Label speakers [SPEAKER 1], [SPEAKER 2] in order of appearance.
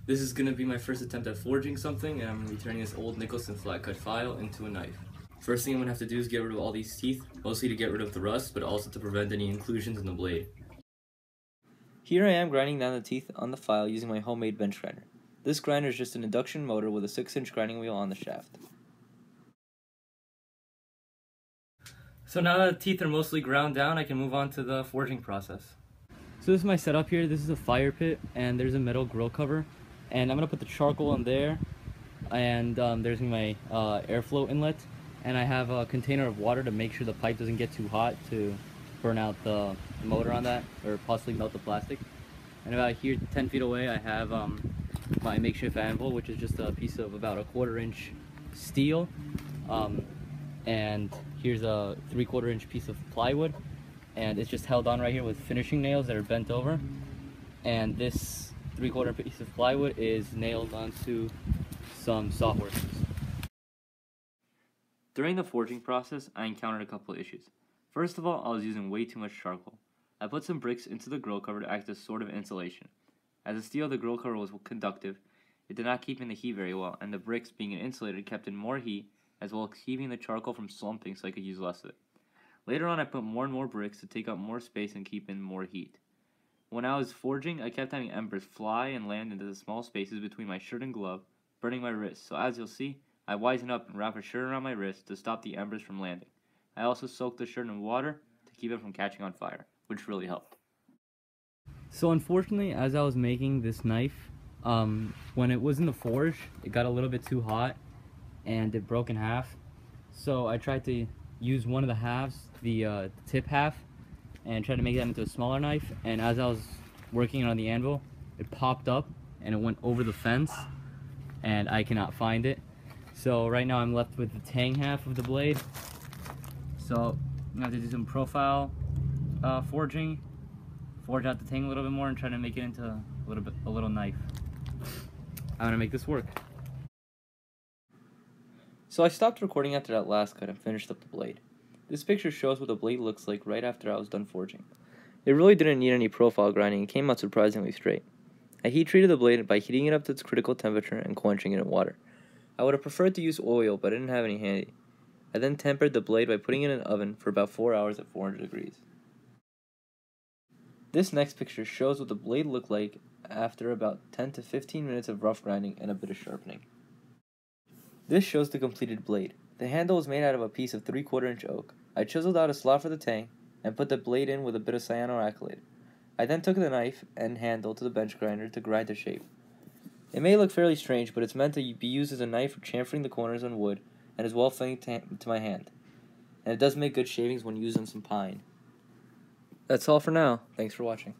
[SPEAKER 1] This is going to be my first attempt at forging something, and I'm going to be turning this old Nicholson flat cut file into a knife. First thing I'm going to have to do is get rid of all these teeth, mostly to get rid of the rust, but also to prevent any inclusions in the blade.
[SPEAKER 2] Here I am grinding down the teeth on the file using my homemade bench grinder. This grinder is just an induction motor with a 6-inch grinding wheel on the shaft.
[SPEAKER 1] So now that the teeth are mostly ground down, I can move on to the forging process. So this is my setup here. This is a fire pit, and there's a metal grill cover. And I'm going to put the charcoal in there, and there's my airflow inlet. And I have a container of water to make sure the pipe doesn't get too hot to burn out the motor on that, or possibly melt the plastic. And about here, 10 feet away, I have my makeshift anvil, which is just a piece of about a 1/4 inch steel. And here's a 3/4 inch piece of plywood, and it's just held on right here with finishing nails that are bent over. And this 3/4 piece of plywood is nailed onto some sawhorses. During the forging process, I encountered a couple of issues. First of all, I was using way too much charcoal. I put some bricks into the grill cover to act as sort of insulation. As the steel of the grill cover was conductive, it did not keep in the heat very well, and the bricks, being an insulator, kept in more heat, as well as keeping the charcoal from slumping so I could use less of it. Later on, I put more and more bricks to take up more space and keep in more heat. When I was forging, I kept having embers fly and land into the small spaces between my shirt and glove, burning my wrist, so as you'll see, I wisened up and wrapped a shirt around my wrist to stop the embers from landing. I also soaked the shirt in water to keep it from catching on fire, which really helped. So unfortunately, as I was making this knife, when it was in the forge, it got a little bit too hot and it broke in half. So I tried to use one of the halves, the tip half, and try to make that into a smaller knife. And as I was working on the anvil, it popped up and it went over the fence, and I cannot find it. So right now I'm left with the tang half of the blade. So I'm gonna have to do some profile forging, forge out the tang a little bit more, and try to make it into a little knife. I'm gonna make this work. So I stopped recording after that last cut and finished up the blade. This picture shows what the blade looks like right after I was done forging. It really didn't need any profile grinding and came out surprisingly straight. I heat treated the blade by heating it up to its critical temperature and quenching it in water. I would have preferred to use oil, but I didn't have any handy. I then tempered the blade by putting it in an oven for about 4 hours at 400 degrees. This next picture shows what the blade looked like after about 10 to 15 minutes of rough grinding and a bit of sharpening. This shows the completed blade. The handle was made out of a piece of 3/4 inch oak. I chiseled out a slot for the tang and put the blade in with a bit of cyanoacrylate. I then took the knife and handle to the bench grinder to grind the shape. It may look fairly strange, but it's meant to be used as a knife for chamfering the corners on wood and is well fitting to my hand. And it does make good shavings when used on some pine. That's all for now. Thanks for watching.